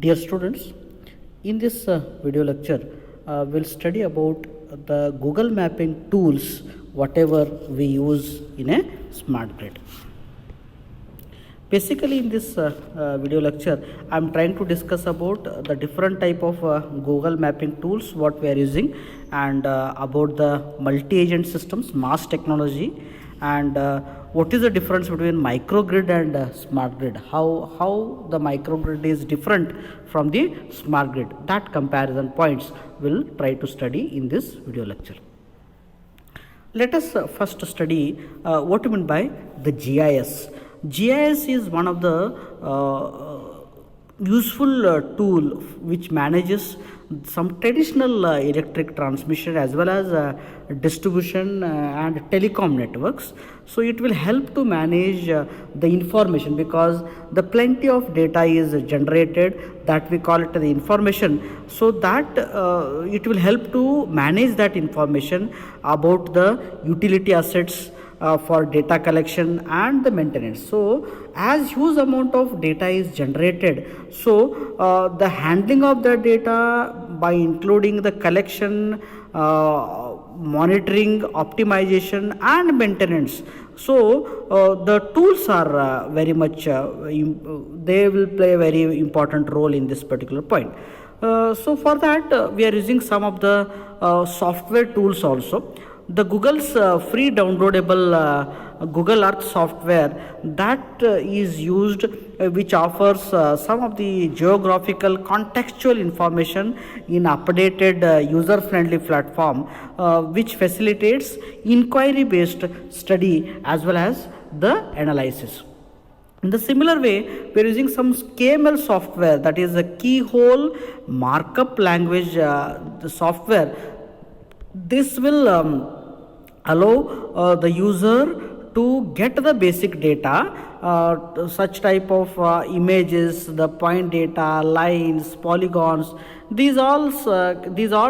Dear students, in this video lecture, we'll study about the Google mapping tools, whatever we use in a smart grid. Basically, in this video lecture, I'm trying to discuss about the different type of Google mapping tools, what we are using, and about the multi-agent systems, mass technology, and what is the difference between microgrid and smart grid, how the microgrid is different from the smart grid. That comparison points we'll try to study in this video lecture. Let us first study what you mean by the GIS. GIS is one of the useful tool which manages some traditional electric transmission as well as distribution and telecom networks. So it will help to manage the information, because the plenty of data is generated, that we call it the information. So that it will help to manage that information about the utility assets for data collection and the maintenance. So as huge amount of data is generated, so the handling of the data by including the collection, monitoring, optimization and maintenance. So the tools are very much they will play a very important role in this particular point. So for that we are using some of the software tools also. The Google's free downloadable Google Earth software that is used, which offers some of the geographical contextual information in updated user-friendly platform, which facilitates inquiry-based study as well as the analysis. In the similar way, we are using some KML software, that is a keyhole markup language the software. This will allow the user to get the basic data, such type of images, the point data, lines, polygons. These all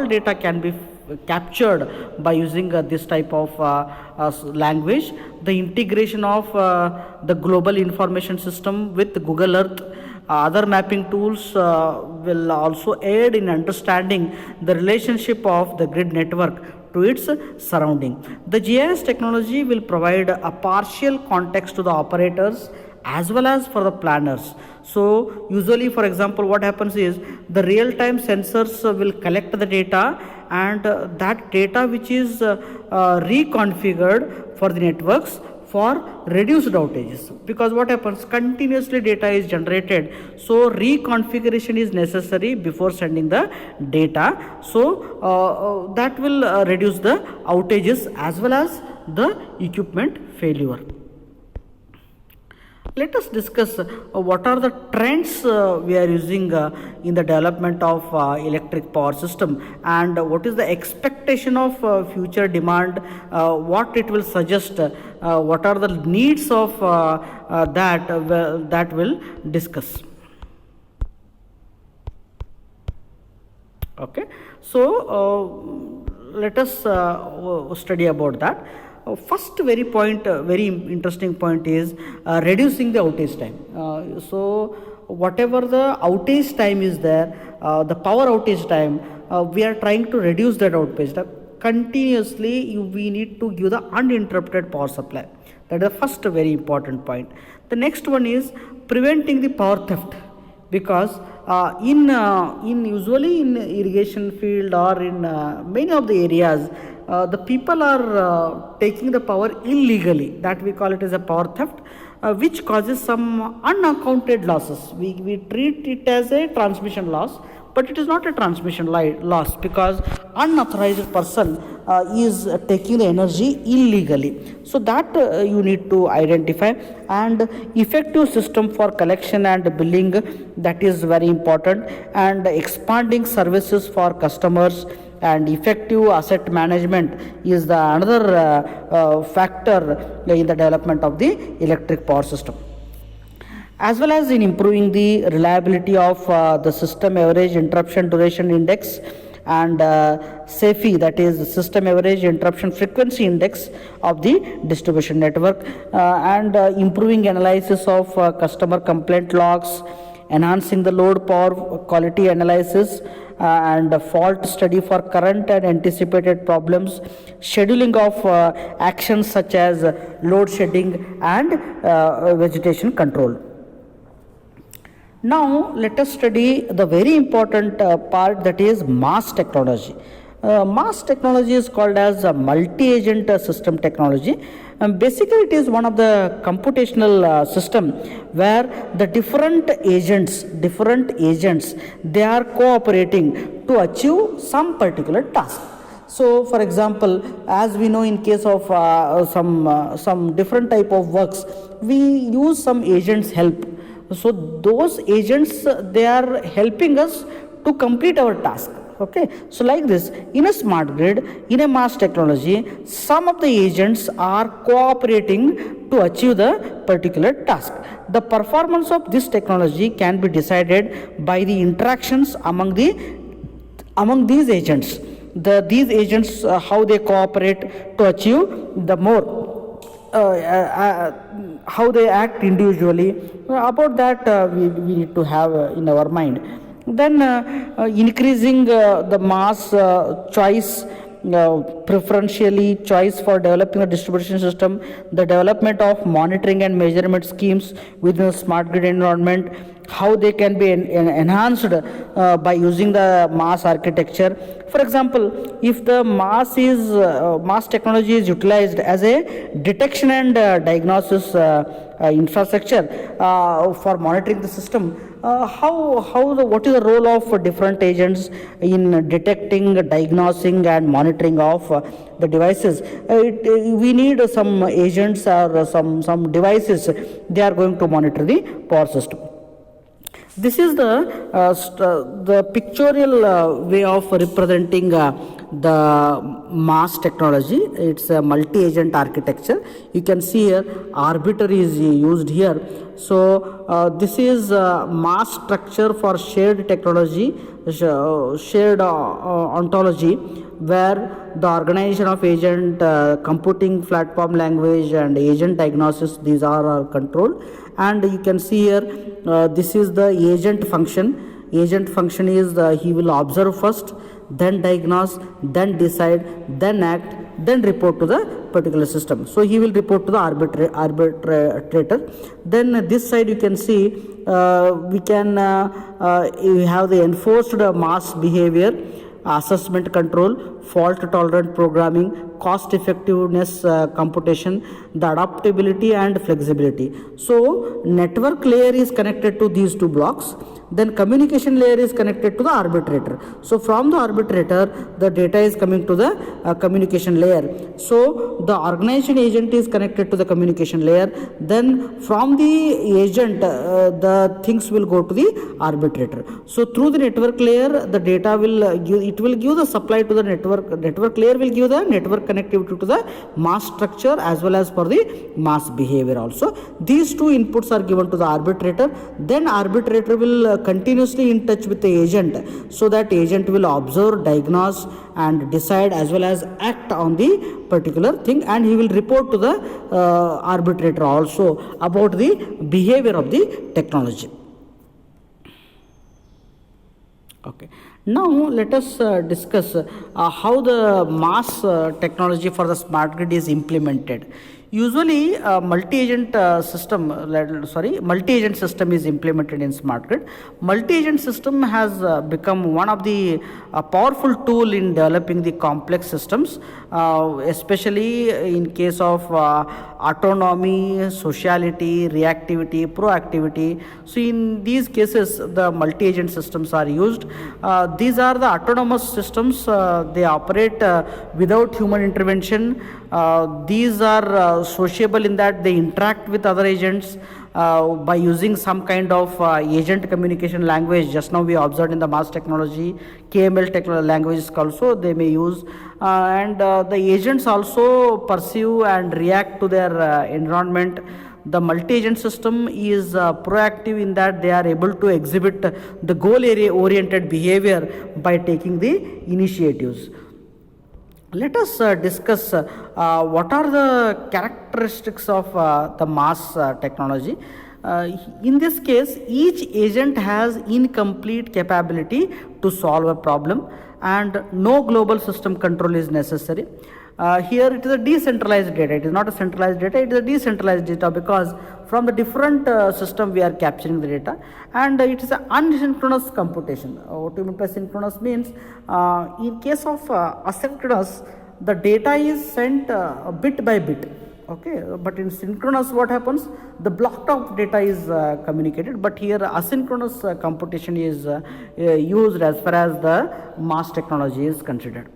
data can be captured by using this type of language. The integration of the global information system with Google Earth, other mapping tools will also aid in understanding the relationship of the grid network to its surrounding. The GIS technology will provide a partial context to the operators as well as for the planners. So usually, for example, what happens is the real-time sensors will collect the data, and that data which is reconfigured for the networks for reduced outages, because what happens, continuously data is generated, so reconfiguration is necessary before sending the data. So that will reduce the outages as well as the equipment failure. Let us discuss what are the trends we are using in the development of electric power system, and what is the expectation of future demand, what it will suggest, what are the needs of that will discuss. Okay, so let us study about that. First very interesting point is reducing the outage time. So whatever the outage time is there, the power outage time, we are trying to reduce that outage time. Continuously we need to give the uninterrupted power supply. That is the first very important point. The next one is preventing the power theft, because in usually in irrigation field or in many of the areas, the people are taking the power illegally, that we call it as a power theft, which causes some unaccounted losses. We treat it as a transmission loss, but it is not a transmission loss, because unauthorized person is taking the energy illegally. So that you need to identify, and effective system for collection and billing, that is very important, and expanding services for customers and effective asset management is the another factor in the development of the electric power system, as well as in improving the reliability of the system average interruption duration index and SAFE, that is system average interruption frequency index of the distribution network, and improving analysis of customer complaint logs, enhancing the load power quality analysis, and fault study for current and anticipated problems, scheduling of actions such as load shedding and vegetation control. Now let us study the very important part, that is MAS technology. MAS technology is called as a multi-agent system technology. Basically, it is one of the computational system where the different agents, they are cooperating to achieve some particular task. So, for example, as we know, in case of some different type of works, we use some agents help. So those agents, they are helping us to complete our task. Okay, so like this, in a smart grid, in a MAS technology, some of the agents are cooperating to achieve the particular task. The performance of this technology can be decided by the interactions among these agents. These agents, how they cooperate to achieve the more, how they act individually. About that, we need to have in our mind. Then increasing the MAS choice, preferentially choice for developing a distribution system, the development of monitoring and measurement schemes within a smart grid environment, how they can be enhanced by using the MAS architecture. For example, if the MAS technology is utilized as a detection and diagnosis infrastructure for monitoring the system, what is the role of different agents in detecting, diagnosing and monitoring of the devices? We need some agents or some devices, they are going to monitor the power system. This is the pictorial way of representing the MAS technology. It's a multi-agent architecture. You can see here arbiter is used here. So this is MAS structure for shared technology, shared ontology, where the organization of agent, computing platform language and agent diagnosis, these are controlled. And you can see here, this is the agent function. Agent function is he will observe first, then diagnose, then decide, then act, then report to the particular system. So he will report to the arbitrator. Then this side you can see, we have the enforced MAS behavior, assessment control, fault tolerant programming, cost effectiveness computation, the adaptability and flexibility. So network layer is connected to these two blocks, then communication layer is connected to the arbitrator. So from the arbitrator, the data is coming to the communication layer. So the organization agent is connected to the communication layer. Then from the agent, the things will go to the arbitrator. So through the network layer, the data will give the supply to the network. Network layer will give the network connectivity to the MAS structure as well as for the MAS behavior also. These two inputs are given to the arbitrator. Then arbitrator will continuously in touch with the agent, so that agent will observe, diagnose and decide as well as act on the particular thing, and he will report to the arbitrator also about the behavior of the technology. Okay. Now let us discuss how the MAS technology for the smart grid is implemented. Usually multi-agent system is implemented in smart grid. Multi-agent system has become one of the powerful tool in developing the complex systems, especially in case of autonomy, sociality, reactivity, proactivity. So in these cases, the multi-agent systems are used. These are the autonomous systems. They operate without human intervention. These are sociable in that they interact with other agents by using some kind of agent communication language. Just now we observed in the MAS technology, KML languages also they may use, and the agents also perceive and react to their environment. The multi-agent system is proactive in that they are able to exhibit the goal area oriented behavior by taking the initiatives. Let us discuss what are the characteristics of the MAS technology. In this case, each agent has incomplete capability to solve a problem, and no global system control is necessary. Here it is a decentralized data, it is not a centralized data, it is a decentralized data, because from the different system we are capturing the data, and it is an unsynchronous computation. What do you mean by synchronous means, in case of asynchronous, the data is sent bit by bit, okay, but in synchronous what happens, the block of data is communicated, but here asynchronous computation is used as far as the mass technology is considered.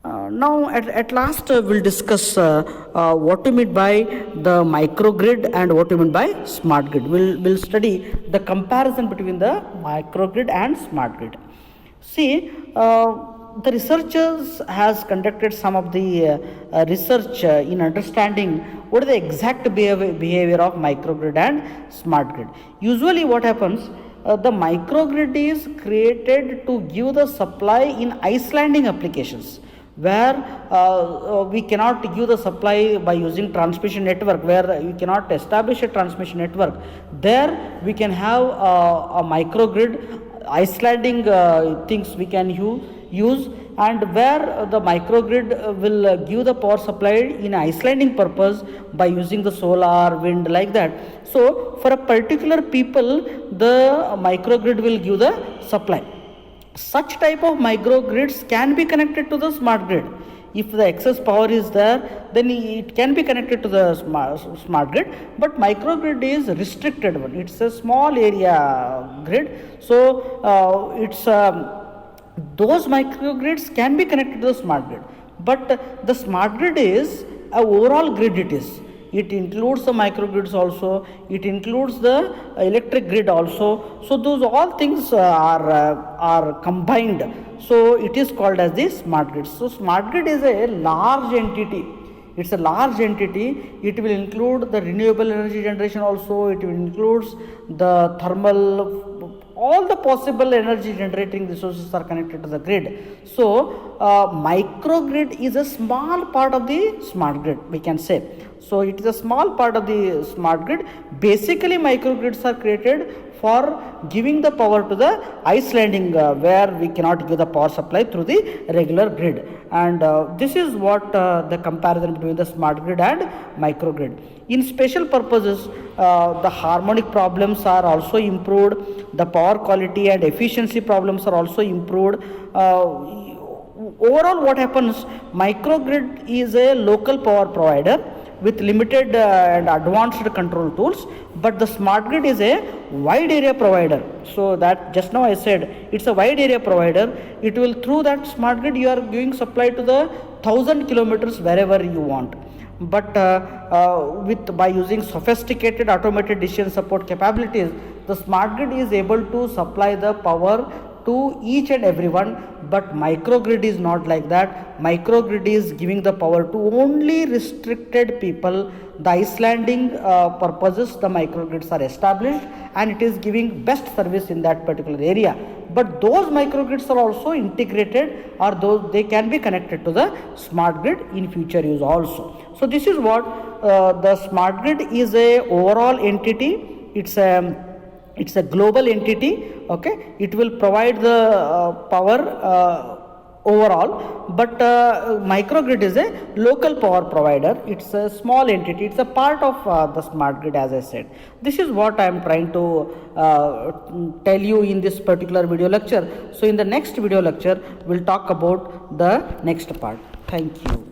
Now at last we'll discuss what we mean by the microgrid and what we mean by smart grid. We'll study the comparison between the microgrid and smart grid. See, the researchers has conducted some of the research in understanding what is the exact behavior of microgrid and smart grid. Usually what happens, the microgrid is created to give the supply in islanding applications, where we cannot give the supply by using transmission network, where you cannot establish a transmission network. There we can have a microgrid islanding things we can use, and where the microgrid will give the power supply in islanding purpose by using the solar, wind, like that. So for a particular people, the microgrid will give the supply. Such type of microgrids can be connected to the smart grid. If the excess power is there, then it can be connected to the smart grid, but microgrid is restricted one. It's a small area grid, so it's those microgrids can be connected to the smart grid, but the smart grid is a overall grid. It includes the microgrids also, it includes the electric grid also. So those all things are combined. So it is called as the smart grid. So smart grid is a large entity. It's a large entity. It will include the renewable energy generation also. It will include the thermal, all the possible energy generating resources are connected to the grid. So microgrid is a small part of the smart grid, we can say. So it is a small part of the smart grid. Basically microgrids are created for giving the power to the islanding where we cannot give the power supply through the regular grid. And this is what the comparison between the smart grid and microgrid. In special purposes, the harmonic problems are also improved, the power quality and efficiency problems are also improved. Overall what happens, microgrid is a local power provider with limited and advanced control tools, but the smart grid is a wide area provider. So that just now I said it's a wide area provider. It will, through that smart grid you are giving supply to the 1000 kilometers wherever you want. But by using sophisticated automated decision support capabilities, the smart grid is able to supply the power to each and everyone, but microgrid is not like that. Microgrid is giving the power to only restricted people. The islanding purposes, the microgrids are established, and it is giving best service in that particular area. But those microgrids are also integrated, or those they can be connected to the smart grid in future use also. So this is what the smart grid is a overall entity. It's a global entity, okay. It will provide the power overall, but microgrid is a local power provider. It's a small entity. It's a part of the smart grid, as I said. This is what I am trying to tell you in this particular video lecture. So in the next video lecture, we'll talk about the next part. Thank you.